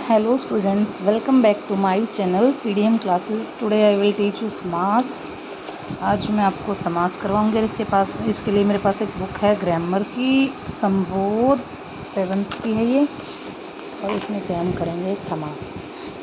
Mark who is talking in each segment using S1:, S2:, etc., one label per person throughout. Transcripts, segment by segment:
S1: Hello students, welcome back to my channel PDM classes. Today I will teach you समास. आज मैं आपको समास करवाऊंगी। इसके लिए मेरे पास एक बुक है ग्रामर की, संबोध 7th की है ये, और इसमें से हम करेंगे समास।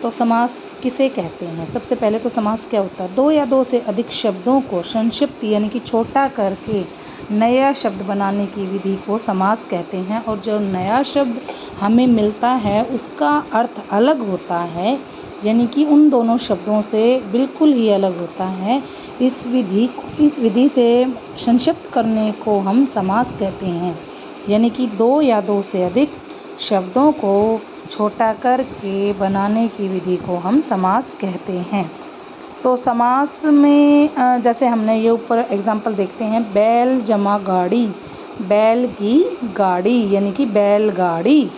S1: तो समास किसे कहते हैं? सबसे पहले तो समास क्या होता है? दो या दो से अधिक शब्दों को संक्षिप्त यानी कि छोटा करके नया शब्द बनाने की विधि को समास कहते हैं। और जो नया शब्द हमें मिलता है उसका अर्थ अलग होता है, यानी कि उन दोनों शब्दों से बिल्कुल ही अलग होता है। इस विधि से संक्षिप्त करने को हम समास कहते हैं, यानी कि दो या दो से अधिक शब्दों को छोटा करके बनाने की विधि को हम समास कहते हैं। तो समास में जैसे हमने ये ऊपर एग्जाम्पल देखते हैं, बैल जमा गाड़ी, बैल की गाड़ी यानी कि बैलगाड़ी।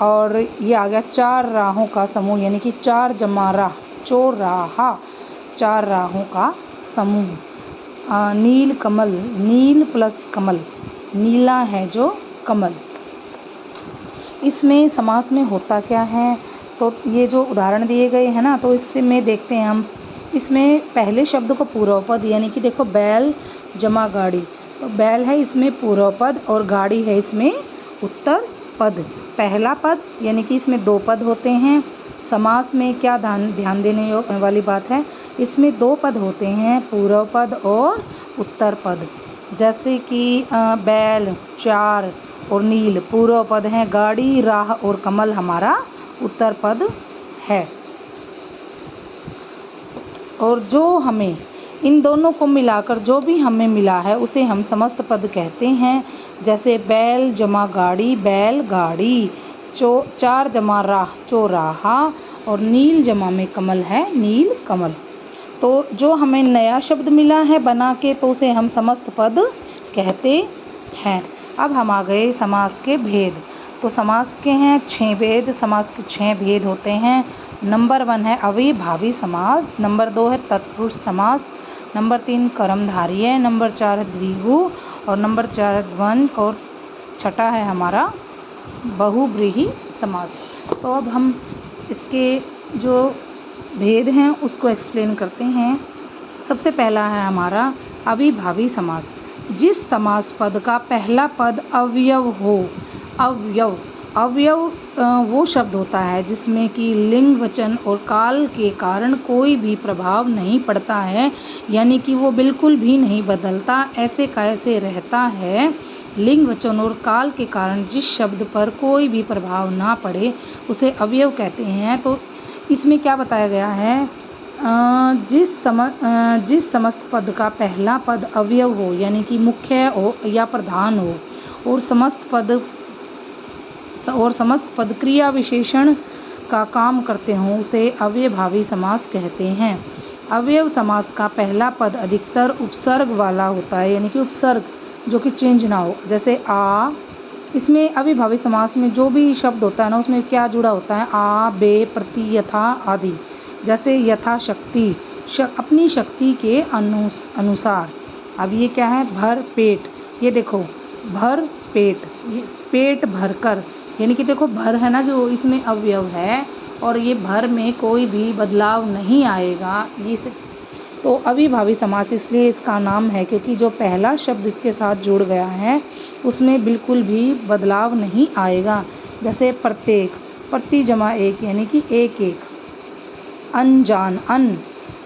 S1: और ये आ गया चार राहों का समूह, यानी कि चार जमा राह, चौराहा, चार राहों का समूह। नील कमल, नील प्लस कमल, नीला है जो कमल। इसमें समास में होता क्या है? तो ये जो उदाहरण दिए गए हैं ना, तो इससे में देखते हैं हम। इसमें पहले शब्द को पूर्व पद, यानी कि देखो बैल जमा गाड़ी, तो बैल है इसमें पूर्व पद और गाड़ी है इसमें उत्तर पद। पहला पद यानी कि इसमें दो पद होते हैं। समास में क्या ध्यान देने वाली बात है, इसमें दो पद होते हैं, पूर्व पद और उत्तर पद। जैसे कि बैल, चार और नील पूर्व पद हैं, गाड़ी, राह और कमल हमारा उत्तर पद है। और जो हमें इन दोनों को मिलाकर जो भी हमें मिला है उसे हम समस्त पद कहते हैं। जैसे बैल जमा गाड़ी, बैलगाड़ी, चार जमा राह, चौराहा, और नील जमा में कमल है, नील कमल। तो जो हमें नया शब्द मिला है बना के, तो उसे हम समस्त पद कहते हैं। अब हम आ गए समास के भेद। तो समास के हैं 6 भेद। समास के 6 भेद होते हैं। नंबर 1 है अविभावी समास, नंबर 2 है तत्पुरुष समास, नंबर 3 कर्मधारय, नंबर 4 है द्विगु, और नंबर 4 है द्वंद्व, और छठा है हमारा बहुब्रीहि समास। तो अब हम इसके जो भेद हैं उसको एक्सप्लेन करते हैं। सबसे पहला है हमारा अविभावी समास। जिस समास पद का पहला पद अवयव हो, अवयव वो शब्द होता है जिसमें कि लिंग, वचन और काल के कारण कोई भी प्रभाव नहीं पड़ता है, यानी कि वो बिल्कुल भी नहीं बदलता, ऐसे कैसे रहता है। लिंग, वचन और काल के कारण जिस शब्द पर कोई भी प्रभाव ना पड़े उसे अवयव कहते हैं। तो इसमें क्या बताया गया है, जिस समस्त पद का पहला पद अवयव हो, यानी कि मुख्य हो या प्रधान हो, और समस्त पद क्रिया विशेषण का काम करते हों, उसे अव्ययभावी समास कहते हैं। अवयव समास का पहला पद अधिकतर उपसर्ग वाला होता है, यानी कि उपसर्ग जो कि चेंज ना हो। जैसे आ, इसमें अविभावी समास में जो भी शब्द होता है ना, उसमें क्या जुड़ा होता है, आ, बे, प्रति, यथा आदि। जैसे यथाशक्ति, अपनी शक्ति के अनुसार। अब ये क्या है, भर पेट, ये देखो भर पेट, पेट भर कर, यानी कि देखो भर है ना जो इसमें अवयव है, और ये भर में कोई भी बदलाव नहीं आएगा। तो अविभावी समास इसलिए इसका नाम है क्योंकि जो पहला शब्द इसके साथ जुड़ गया है उसमें बिल्कुल भी बदलाव नहीं आएगा। जैसे प्रत्येक, प्रति जमा एक, यानी कि एक एक। अनजान,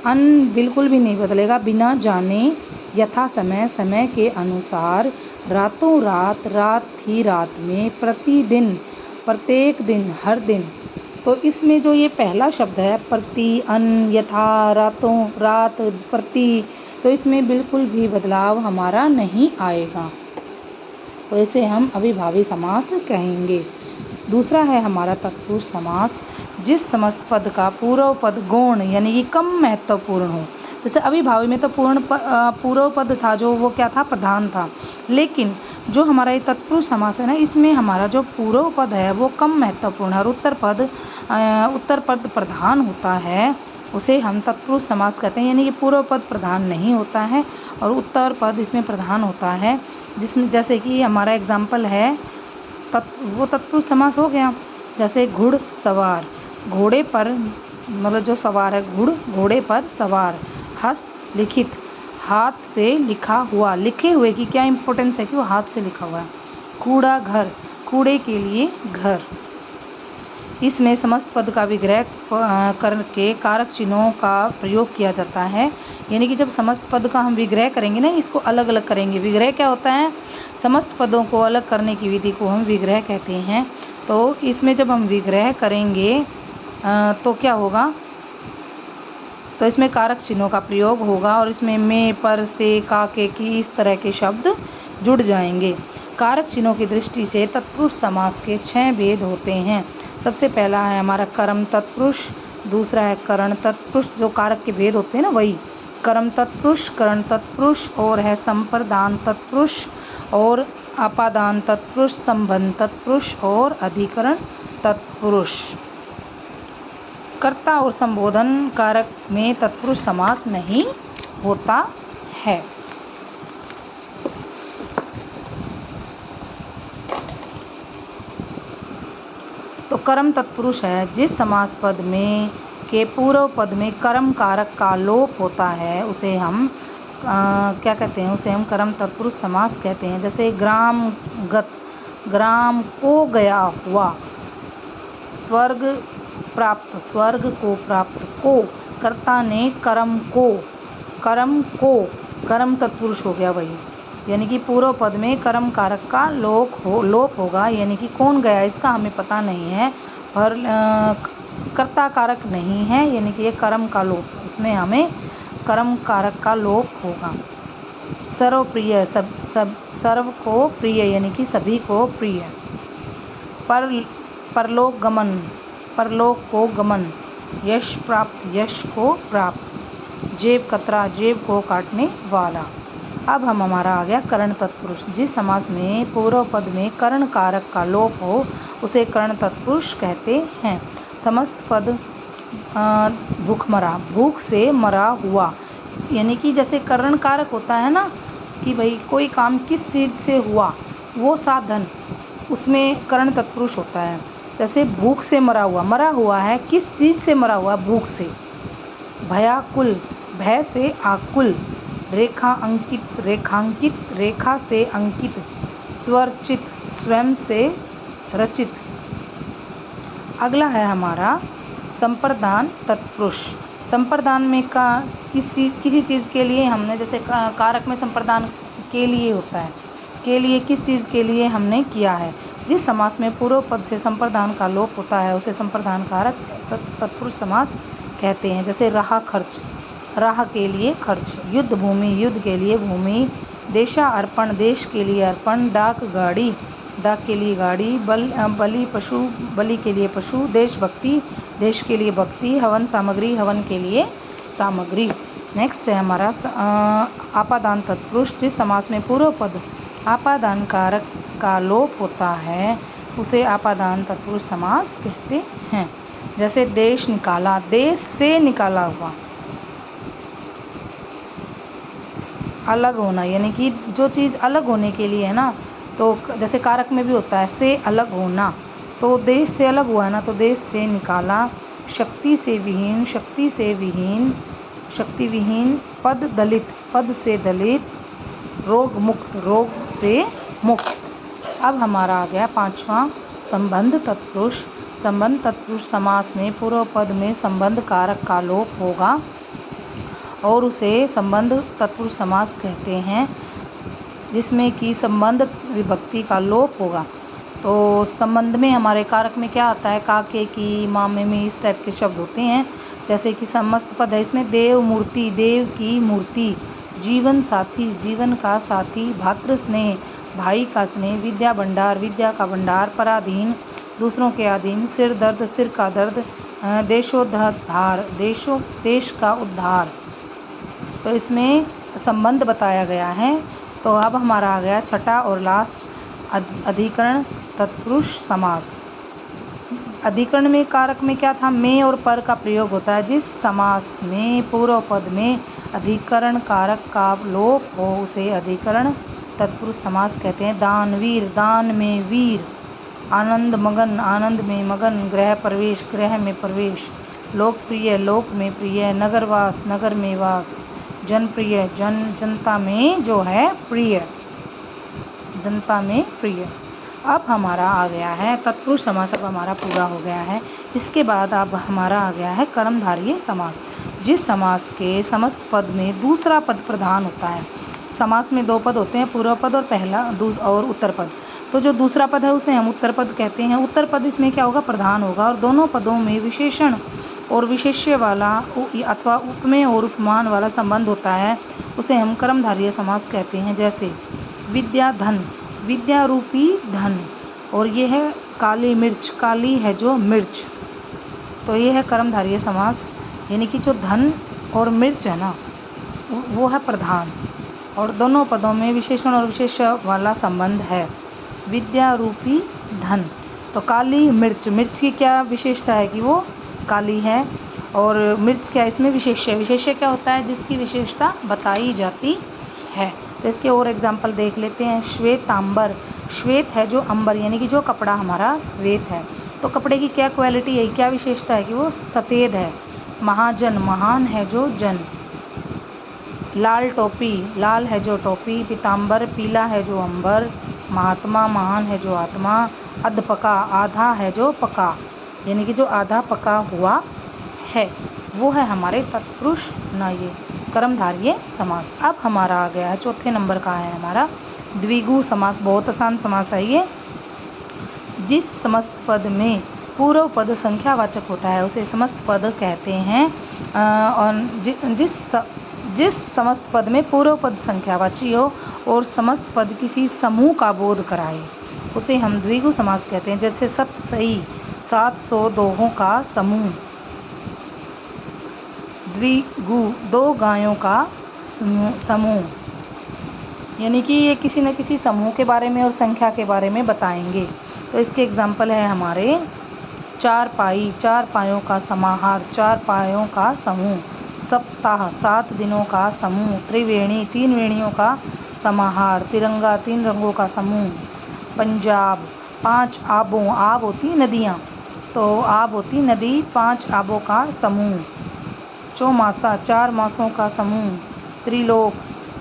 S1: अन बिल्कुल भी नहीं बदलेगा, बिना जाने। यथा समय, समय के अनुसार। रातों रात, रात थी रात में। प्रतिदिन, प्रत्येक दिन, हर दिन। तो इसमें जो ये पहला शब्द है प्रति, अन, यथा, रातों, रात, प्रति, तो इसमें बिल्कुल भी बदलाव हमारा नहीं आएगा, तो इसे हम अविभावी समास कहेंगे। दूसरा है हमारा तत्पुरुष समास। जिस समस्त पद का पूर्व पद गौण यानी कि कम महत्वपूर्ण हो। जैसे अविभावी में तो पूर्व पद था जो वो क्या था, प्रधान था, लेकिन जो हमारा ये तत्पुरुष समास है ना, इसमें हमारा जो पूर्व पद है वो कम महत्वपूर्ण है और उत्तर पद प्रधान होता है, उसे हम तत्पुरुष समास कहते हैं। यानी कि पूर्व पद प्रधान नहीं होता है और उत्तर पद इसमें प्रधान होता है। जिसमें जैसे कि हमारा एग्जाम्पल है वो तत्पुरुष समास हो गया। जैसे घुड़सवार, घोड़े पर, मतलब जो सवार है, घोड़े पर सवार। हस्त लिखित, हाथ से लिखा हुआ, लिखे हुए की क्या इम्पोर्टेंस है कि वो हाथ से लिखा हुआ है। कूड़ा घर, कूड़े के लिए घर। इसमें समस्त पद का विग्रह करके कारक चिन्हों का प्रयोग किया जाता है। यानी कि जब समस्त पद का हम विग्रह करेंगे ना, इसको अलग अलग करेंगे। विग्रह क्या होता है? समस्त पदों को अलग करने की विधि को हम विग्रह कहते हैं। तो इसमें जब हम विग्रह करेंगे तो क्या होगा? तो इसमें कारक चिन्हों का प्रयोग होगा और इसमें में, पर, से, का, के, की, इस तरह के शब्द जुड़ जाएंगे। कारक चिन्हों की दृष्टि से तत्पुरुष समास के 6 भेद होते हैं। सबसे पहला है हमारा कर्म तत्पुरुष, दूसरा है करण तत्पुरुष, जो कारक के भेद होते हैं ना वही, कर्म तत्पुरुष, करण तत्पुरुष, और है संप्रदान तत्पुरुष, और आपादान तत्पुरुष, संबंध तत्पुरुष और अधिकरण तत्पुरुष। कर्ता और संबोधन कारक में तत्पुरुष समास नहीं होता है। तो कर्म तत्पुरुष है जिस समास पद में के पूर्व पद में कर्म कारक का लोप होता है उसे हम क्या कहते हैं? उसे हम कर्म तत्पुरुष समास कहते हैं। जैसे ग्राम गत, ग्राम को गया हुआ, स्वर्ग प्राप्त, स्वर्ग को प्राप्त, को, कर्ता ने कर्म को, कर्म तत्पुरुष हो गया वही। यानी कि पूर्व पद में कर्म कारक का लोप होगा। यानी कि कौन गया इसका हमें पता नहीं है, पर कर्ता कारक नहीं है, यानी कि ये कर्म का लोप, इसमें हमें कर्म कारक का लोप होगा। सर्वप्रिय, सर्व को प्रिय, यानी कि सभी को प्रिय। परलोक गमन, परलोक को गमन। यश प्राप्त, यश को प्राप्त। जेब कतरा, जेब को काटने वाला। अब हमारा आ गया करण तत्पुरुष। जिस समास में पूर्व पद में करण कारक का लोप हो उसे करण तत्पुरुष कहते हैं। समस्त पद भूखमरा, भूख से मरा हुआ, यानी कि जैसे करण कारक होता है ना कि भाई कोई काम किस चीज़ से हुआ, वो साधन, उसमें करण तत्पुरुष होता है। जैसे भूख से मरा हुआ है, किस चीज़ से मरा हुआ? भूख से। भयाकुल, भय से आकुल। रेखा अंकित, रेखांकित, रेखा से अंकित। स्वरचित, स्वयं से रचित। अगला है हमारा संप्रदान तत्पुरुष। संप्रदान में किसी चीज़ के लिए हमने, जैसे कारक में संप्रदान के लिए होता है, के लिए किस चीज़ के लिए हमने किया है। जिस समास में पूर्व पद से संप्रदान का लोप होता है उसे संप्रदान कारक तत्पुरुष समास कहते हैं। जैसे राह खर्च, राह के लिए खर्च। युद्ध भूमि, युद्ध के लिए भूमि। देशा अर्पण, देश के लिए अर्पण। डाक गाड़ी, डाक के लिए गाड़ी। बलि पशु, बलि के लिए पशु। देशभक्ति, देश के लिए भक्ति। हवन सामग्री, हवन के लिए सामग्री। नेक्स्ट है हमारा आपादान तत्पुरुष। जिस समास में पूर्व पद आपादान कारक का लोप होता है उसे आपादान तत्पुरुष समास कहते हैं। जैसे देश निकाला, देश से निकाला हुआ। अलग होना, यानी कि जो चीज़ अलग होने के लिए है ना, तो जैसे कारक में भी होता है से अलग होना, तो देश से अलग हुआ है ना, तो देश से निकाला। शक्ति से विहीन, शक्ति से विहीन, शक्ति विहीन। पद दलित, पद से दलित। रोग मुक्त, रोग से मुक्त। अब हमारा आ गया 5वां संबंध तत्पुरुष। संबंध तत्पुरुष समास में पूर्व पद में संबंध कारक का लोप होगा और उसे संबंध तत्पुरुष समास कहते हैं, जिसमें कि संबंध विभक्ति का लोप होगा। तो संबंध में हमारे कारक में क्या आता है? का, के, की, मामे में, इस टाइप के शब्द होते हैं। जैसे कि समस्त पद है इसमें देव मूर्ति, देव की मूर्ति। जीवन साथी, जीवन का साथी। भातृ स्नेह, भाई का स्नेह। विद्या भंडार, विद्या का भंडार। पराधीन, दूसरों के अधीन। सिर दर्द, सिर का दर्द। देशोद्धार, देश का उद्धार। तो इसमें संबंध बताया गया है। तो अब हमारा आ गया छठा और लास्ट अधिकरण तत्पुरुष समास। अधिकरण में कारक में क्या था? में और पर का प्रयोग होता है। जिस समास में पूर्व पद में अधिकरण कारक का लोप हो उसे अधिकरण तत्पुरुष समास कहते हैं। दानवीर, दान में वीर। आनंद मगन, आनंद में मगन। गृह प्रवेश, गृह में प्रवेश। लोकप्रिय, लोक में प्रिय। नगरवास, नगर में वास। जनप्रिय, जनता में जो है प्रिय, जनता में प्रिय। अब हमारा आ गया है तत्पुरुष समास, अब हमारा पूरा हो गया है। इसके बाद अब हमारा आ गया है कर्मधारय समास, जिस समास के समस्त पद में दूसरा पद प्रधान होता है। समास में दो पद होते हैं, पूर्व पद और उत्तर पद। तो जो दूसरा पद है उसे हम उत्तर पद कहते हैं। उत्तर पद इसमें क्या होगा, प्रधान होगा, और दोनों पदों में विशेषण और विशेष्य वाला अथवा उपमेय और उपमान वाला संबंध होता है, उसे हम कर्मधारय समास कहते हैं। जैसे विद्या धन, विद्या रूपी धन, और ये है काली मिर्च, काली है जो मिर्च, तो ये है कर्मधारय समास। यानी कि जो धन और मिर्च है ना, वो है प्रधान, और दोनों पदों में विशेषण और विशेष्य वाला संबंध है। विद्या रूपी धन, तो काली मिर्च, मिर्च की क्या विशेषता है कि वो काली है, और मिर्च क्या, इसमें विशेष्य, विशेष्य क्या होता है, जिसकी विशेषता बताई जाती है। तो इसके और एग्जाम्पल देख लेते हैं। श्वेतांबर, श्वेत है जो अंबर, यानी कि जो कपड़ा हमारा श्वेत है, तो कपड़े की क्या क्वालिटी है, क्या विशेषता है कि वो सफ़ेद है। महाजन, महान है जो जन। लाल टोपी, लाल है जो टोपी। पीतांबर, पीला है जो अंबर। महात्मा, महान है जो आत्मा। अधपका, आधा है जो पका, यानी कि जो आधा पका हुआ है, वो है हमारे तत्पुरुष ना ये कर्मधारय समास। अब हमारा आ गया है चौथे नंबर का है हमारा द्विगु समास। बहुत आसान समास है ये। जिस समस्त पद में पूर्व पद संख्यावाचक होता है उसे समस्त पद कहते हैं। और जिस समस्त पद में पूर्व पद संख्यावाची हो और समस्त पद किसी समूह का बोध कराए, उसे हम द्विगु समास कहते हैं। जैसे सत सही, 700 दोहों का समूह। द्विगु, दो गायों का समूह, यानी कि ये किसी न किसी समूह के बारे में और संख्या के बारे में बताएंगे। तो इसके एग्जाम्पल है हमारे चार पाई, चार पायों का समाहार, चार पायों का समूह। सप्ताह, 7 दिनों का समूह। त्रिवेणी, 3 वेणियों का समाहार। तिरंगा, 3 रंगों का समूह। पंजाब, 5 आबों, आब होती नदियाँ, तो आब होती नदी, 5 आबों का समूह। चौमासा, 4 मासों का समूह। त्रिलोक,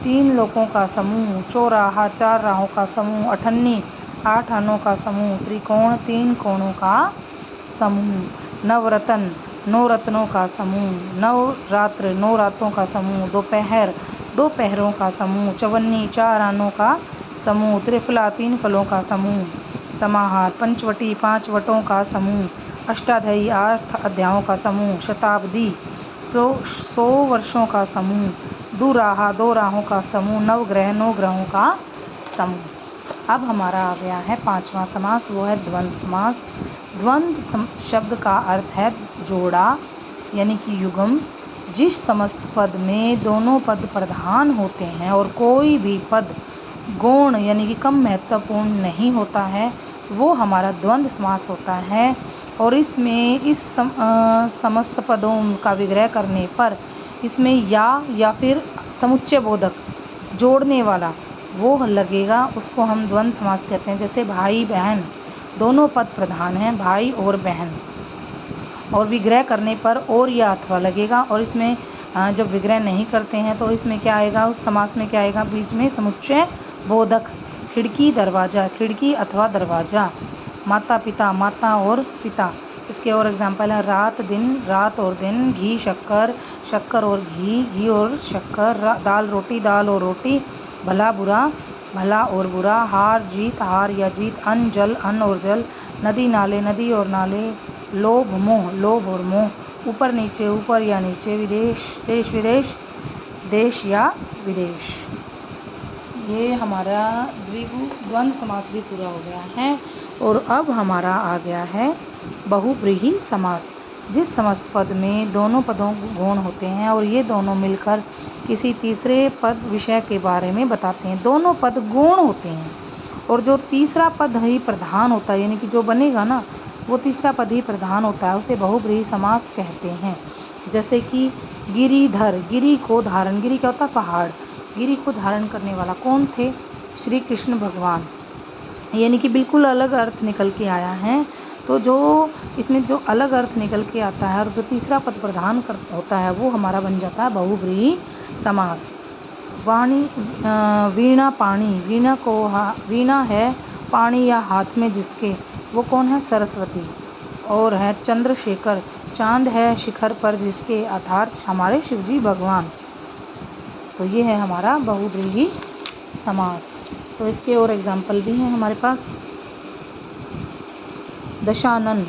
S1: 3 लोकों का समूह। चौराहा, 4 राहों का समूह। अठन्नी, 8 आनों का समूह। त्रिकोण, 3 कोणों का समूह। नवरत्न, 9 रत्नों का समूह। नवरात्र, 9 रातों का समूह। दोपहर, 2 पहरों का समूह। चवन्नी, 4 आनों का समूह। त्रिफला, 3 फलों का समूह। समाहार, पंचवटी, 5 वटों का समूह। अष्टाध्यायी, 8 अध्यायों का समूह। शताब्दी, 100 वर्षों का समूह। दुराहा, 2 राहों का समूह। नवग्रह, 9 ग्रहों का समूह। अब हमारा आ गया है 5वां समास, वो है द्वंद्व समास। द्वंद्व शब्द का अर्थ है जोड़ा, यानी कि युग्म। जिस समस्त पद में दोनों पद प्रधान होते हैं और कोई भी पद गौण यानी कि कम महत्वपूर्ण नहीं होता है, वो हमारा द्वंद्व समास होता है। और इसमें समस्त पदों का विग्रह करने पर इसमें या फिर समुच्चय बोधक जोड़ने वाला वो लगेगा, उसको हम द्वंद्व समास कहते हैं। जैसे भाई बहन, दोनों पद प्रधान हैं, भाई और बहन, और विग्रह करने पर और या अथवा लगेगा। और इसमें जब विग्रह नहीं करते हैं तो इसमें क्या आएगा, उस समास में क्या आएगा, बीच में समुच्चय बोधक। खिड़की, दरवाज़ा, खिड़की अथवा दरवाज़ा। माता पिता, माता और पिता। इसके और एग्जाम्पल है रात दिन, रात और दिन। घी शक्कर, शक्कर और घी, घी और शक्कर। दाल रोटी, दाल और रोटी। भला बुरा, भला और बुरा। हार जीत, हार या जीत। अन्न जल, अन्न और जल। नदी नाले, नदी और नाले। लोभ मोह, लोभ और मोह। ऊपर नीचे, ऊपर या नीचे। विदेश, देश विदेश, देश या विदेश। ये हमारा द्वंद्व समास भी पूरा हो गया है। और अब हमारा आ गया है बहुव्रीहि समास। जिस समस्त पद में दोनों पदों गौण होते हैं और ये दोनों मिलकर किसी तीसरे पद विषय के बारे में बताते हैं। दोनों पद गौण होते हैं और जो तीसरा पद ही प्रधान होता है, यानी कि जो बनेगा ना वो तीसरा पद ही प्रधान होता है, उसे बहुव्रीहि समास कहते हैं। जैसे कि गिरिधर, गिरी को धारण, गिरी क्या होता है, पहाड़। गिरी को धारण करने वाला कौन थे, श्री कृष्ण भगवान। यानी कि बिल्कुल अलग अर्थ निकल के आया है। तो जो इसमें जो अलग अर्थ निकल के आता है और जो तीसरा पद प्रधान कर होता है वो हमारा बन जाता है बहुव्रीहि समास। वाणी वीणा पाणी, वीणा है पाणी या हाथ में जिसके, वो कौन है? सरस्वती। और है चंद्रशेखर, चांद है शिखर पर जिसके, अर्थात हमारे शिवजी भगवान। तो ये है हमारा बहुव्रीहि समास। तो इसके और एग्जाम्पल भी हैं हमारे पास। दशानन,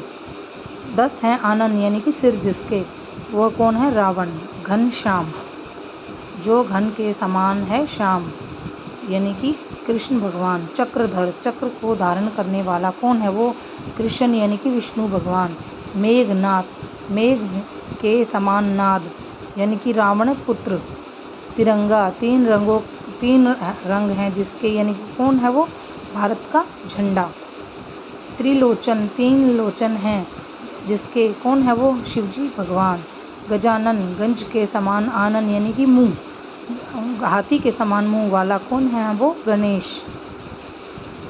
S1: 10 हैं आनन यानी कि सिर जिसके, वो कौन है? रावण। घनश्याम, जो घन के समान है श्याम यानी कि कृष्ण भगवान। चक्रधर, चक्र को धारण करने वाला कौन है? वो कृष्ण यानी कि विष्णु भगवान। मेघनाद, मेघ के समान नाद यानी कि रावण पुत्र। तिरंगा, 3 रंग हैं जिसके, यानी कि कौन है? वो भारत का झंडा। त्रिलोचन, 3 लोचन हैं जिसके, कौन है? वो शिवजी भगवान। गजानन, गंज के समान आनन यानी कि मुंह, हाथी के समान मुंह वाला कौन है? वो गणेश।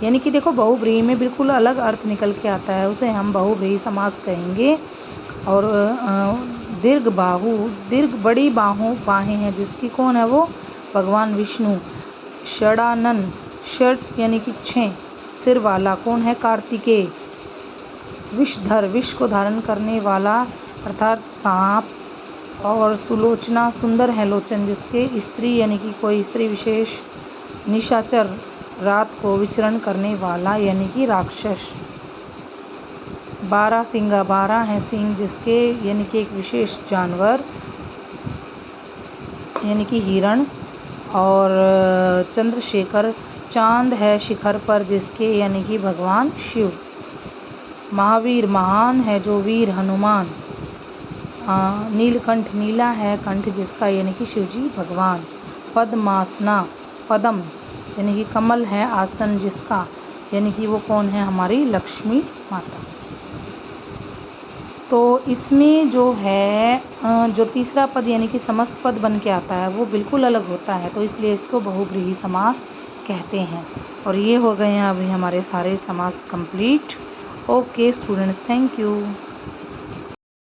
S1: यानी कि देखो बहुव्रीहि में बिल्कुल अलग अर्थ निकल के आता है, उसे हम बहुव्रीहि समास कहेंगे। और दीर्घ बाहु, दीर्घ बड़ी बाहें हैं जिसकी, कौन है? वो भगवान विष्णु। षडानन, षड यानी कि 6 सिर वाला कौन है? कार्तिकेय। विषधर, विष को धारण करने वाला अर्थात सांप। और सुलोचना, सुंदर है लोचन जिसके, स्त्री यानी कि कोई स्त्री विशेष। निशाचर, रात को विचरण करने वाला यानी कि राक्षस। 12 सिंगा, 12 हैं सिंह जिसके, यानी कि एक विशेष जानवर यानी कि हिरण। और चंद्रशेखर, चांद है शिखर पर जिसके, यानी कि भगवान शिव। महावीर, महान है जो वीर हनुमान। नीलकंठ, नीला है कंठ जिसका, यानी कि शिवजी भगवान। पद्मासना, पद्म यानी कि कमल है आसन जिसका, यानी कि वो कौन है? हमारी लक्ष्मी माता। तो इसमें जो है जो तीसरा पद यानी कि समस्त पद बन के आता है वो बिल्कुल अलग होता है, तो इसलिए इसको बहुव्रीहि समास कहते हैं। और ये हो गए हैं अभी हमारे सारे समास complete. Okay students, thank you.